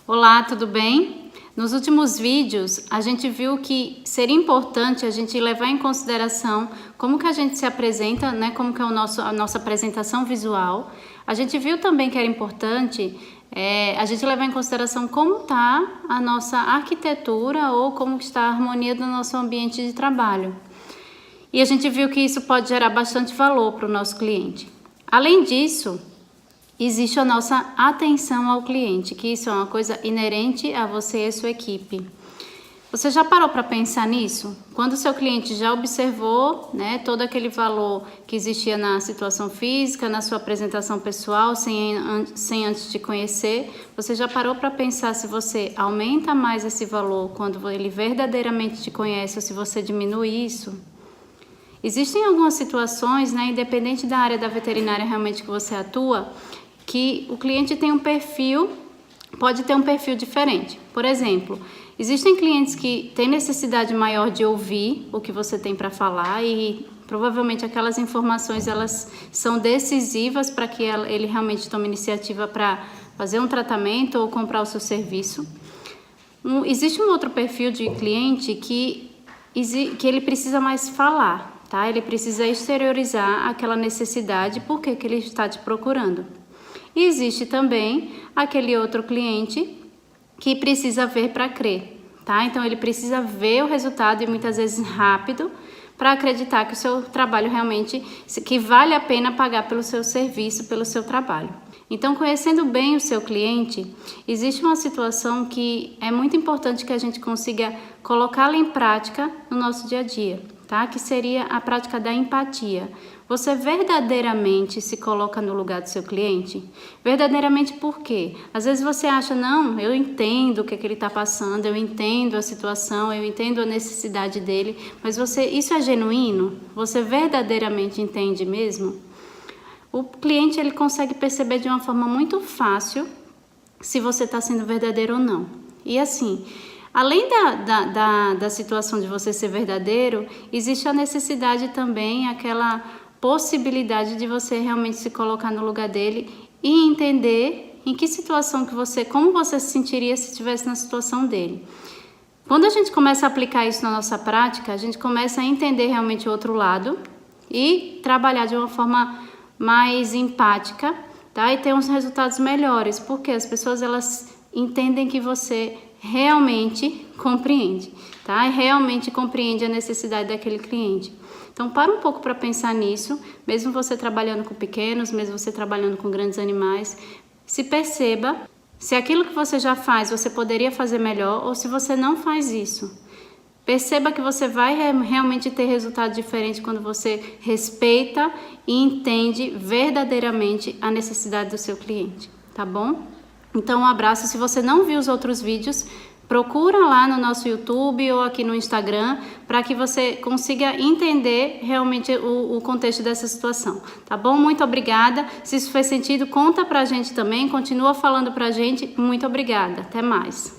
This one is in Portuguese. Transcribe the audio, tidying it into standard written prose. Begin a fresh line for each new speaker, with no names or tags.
Olá, tudo bem? Nos últimos vídeos, a gente viu que seria importante a gente levar em consideração como que a gente se apresenta, né? Como que é a nossa apresentação visual. A gente viu também que era importante a gente levar em consideração como está a nossa arquitetura ou como está a harmonia do nosso ambiente de trabalho. E a gente viu que isso pode gerar bastante valor para o nosso cliente. Além disso, existe a nossa atenção ao cliente, que isso é uma coisa inerente a você e a sua equipe. Você já parou para pensar nisso? Quando o seu cliente já observou, né, todo aquele valor que existia na situação física, na sua apresentação pessoal, sem antes te conhecer, você já parou para pensar se você aumenta mais esse valor quando ele verdadeiramente te conhece ou se você diminui isso? Existem algumas situações, né, independente da área da veterinária realmente que você atua, que o cliente tem um perfil, pode ter um perfil diferente. Por exemplo, existem clientes que têm necessidade maior de ouvir o que você tem para falar e provavelmente aquelas informações elas são decisivas para que ele realmente tome iniciativa para fazer um tratamento ou comprar o seu serviço. Existe um outro perfil de cliente que ele precisa mais falar, tá? Ele precisa exteriorizar aquela necessidade, por que ele está te procurando. E existe também aquele outro cliente que precisa ver para crer, tá? Então ele precisa ver o resultado e muitas vezes rápido para acreditar que o seu trabalho realmente, que vale a pena pagar pelo seu serviço, pelo seu trabalho. Então, conhecendo bem o seu cliente, existe uma situação que é muito importante que a gente consiga colocá-la em prática no nosso dia a dia, tá? Que seria a prática da empatia. Você verdadeiramente se coloca no lugar do seu cliente? Verdadeiramente por quê? Às vezes você acha, não, eu entendo o que ele está passando, eu entendo a situação, eu entendo a necessidade dele, mas isso é genuíno? Você verdadeiramente entende mesmo? O cliente ele consegue perceber de uma forma muito fácil se você está sendo verdadeiro ou não. E assim, além da situação de você ser verdadeiro, existe a necessidade também, aquela possibilidade de você realmente se colocar no lugar dele e entender em que situação como você se sentiria se estivesse na situação dele. Quando a gente começa a aplicar isso na nossa prática, a gente começa a entender realmente o outro lado e trabalhar de uma forma mais empática, tá? E ter uns resultados melhores, porque as pessoas elas entendem que você realmente compreende, tá? E realmente compreende a necessidade daquele cliente. Então, para um pouco para pensar nisso, mesmo você trabalhando com pequenos, mesmo você trabalhando com grandes animais, se perceba se aquilo que você já faz você poderia fazer melhor ou se você não faz isso. Perceba que você vai realmente ter resultado diferente quando você respeita e entende verdadeiramente a necessidade do seu cliente, tá bom? Então, um abraço. Se você não viu os outros vídeos, procura lá no nosso YouTube ou aqui no Instagram para que você consiga entender realmente o contexto dessa situação, tá bom? Muito obrigada. Se isso fez sentido, conta pra gente também, continua falando pra gente. Muito obrigada. Até mais.